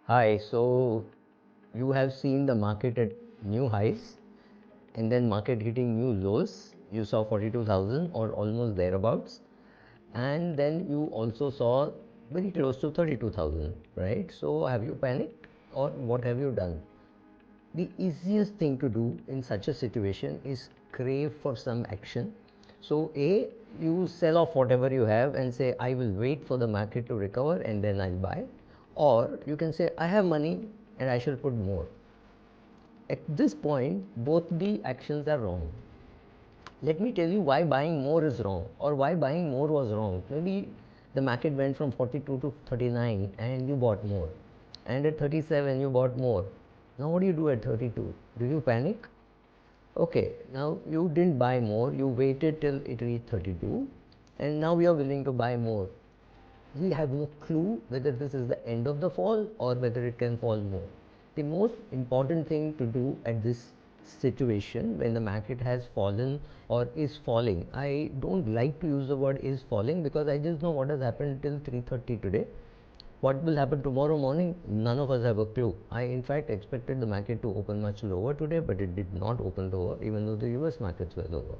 Hi, so you have seen the market at new highs and then market hitting new lows. You saw 42,000 or almost thereabouts, and then you also saw very close to 32,000, right? So have you panicked or what have you done? The easiest thing to do in such a situation is crave for some action. So you sell off whatever you have and say, I will wait for the market to recover and then I'll buy. Or you can say, I have money and I shall put more. At this point, both the actions are wrong. Let me tell you why buying more is wrong or why buying more was wrong. Maybe the market went from 42 to 39 and you bought more. And at 37, you bought more. Now, what do you do at 32? Do you panic? Okay, now you didn't buy more, you waited till it reached 32, and now you are willing to buy more. We have no clue whether this is the end of the fall or whether it can fall more. The most important thing to do at this situation when the market has fallen or is falling, I don't like to use the word is falling because I just know what has happened till 3:30 today. What will happen tomorrow morning? None of us have a clue. I, in fact, expected the market to open much lower today, but it did not open lower, even though the US markets were lower.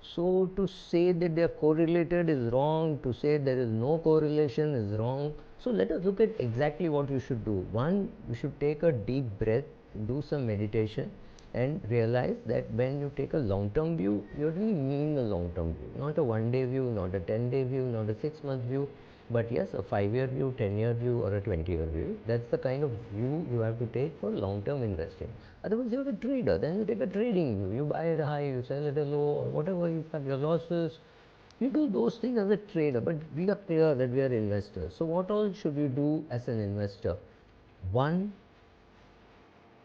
So, to say that they are correlated is wrong, to say there is no correlation is wrong. So, let us look at exactly what you should do. One, you should take a deep breath, do some meditation, and realize that when you take a long term view, you really mean a long term view, not a 1 day view, not a 10-day view, not a 6 month view, but yes, a 5 year view, 10-year view, or a 20-year view. That's the kind of view you have to take for long term investing. Otherwise, you're a trader, then you take a trading view. You buy at a high, you sell at a low, or whatever, you have your losses. You do those things as a trader, but we are clear that we are investors. So, what all should you do as an investor? One,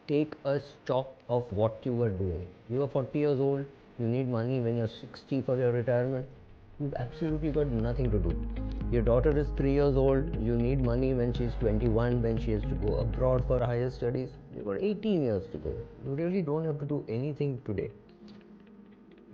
take a stock of what you were doing. You are 40 years old, you need money when you're 60 for your retirement. You've absolutely got nothing to do. Your daughter is 3 years old, you need money when she's 21, when she has to go abroad for higher studies. You've got 18 years to go. You really don't have to do anything today.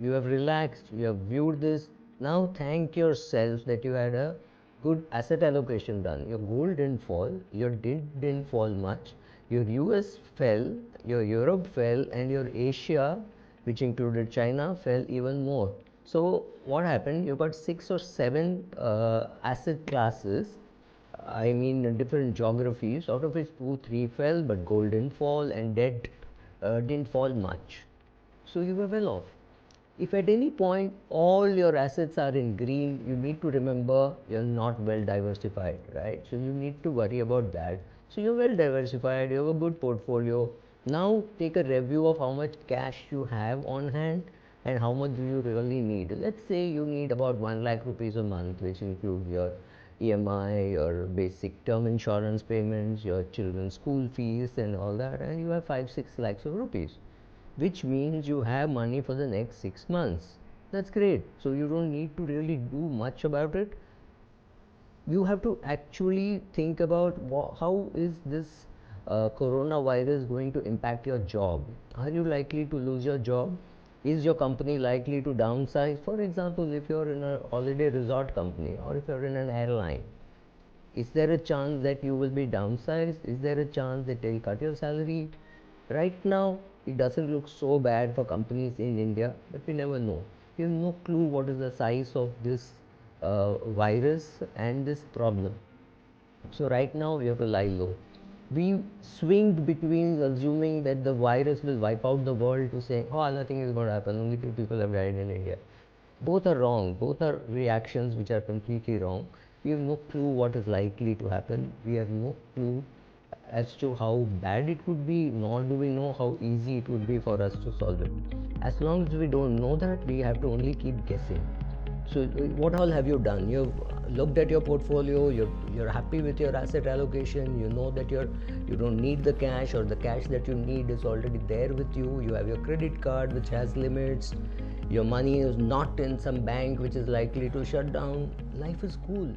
You have relaxed, you have viewed this. Now thank yourself that you had a good asset allocation done. Your gold didn't fall, your didn't fall much, your US fell, your Europe fell, and your Asia, which included China, fell even more. So what happened? You got 6 or 7 asset classes, I mean different geographies, out of which 2, 3 fell, but gold didn't fall and debt didn't fall much. So you were well off. If at any point all your assets are in green, you need to remember you're not well diversified, right? So you need to worry about that. So you're well diversified, you have a good portfolio. Now take a review of how much cash you have on hand and how much do you really need. Let's say you need about 1 lakh rupees a month, which includes your EMI, your basic term insurance payments, your children's school fees and all that, and you have 5-6 lakhs of rupees, which means you have money for the next 6 months. That's great. So you don't need to really do much about it. You have to actually think about how is this coronavirus going to impact your job. Are you likely to lose your job? Is your company likely to downsize? For example, if you're in a holiday resort company or if you're in an airline, is there a chance that you will be downsized? Is there a chance that they'll cut your salary? Right now, it doesn't look so bad for companies in India, but we never know. We have no clue what is the size of this virus and this problem. So right now, we have to lie low. We swing between assuming that the virus will wipe out the world to saying, oh, nothing is going to happen, only 2 people have died in India. Both are wrong. Both are reactions which are completely wrong. We have no clue what is likely to happen. We have no clue as to how bad it would be, nor do we know how easy it would be for us to solve it. As long as we don't know that, we have to only keep guessing. So, what all have you done? You've looked at your portfolio. You're happy with your asset allocation. You know that you don't need the cash, or the cash that you need is already there with you. You have your credit card which has limits. Your money is not in some bank which is likely to shut down. Life is cool.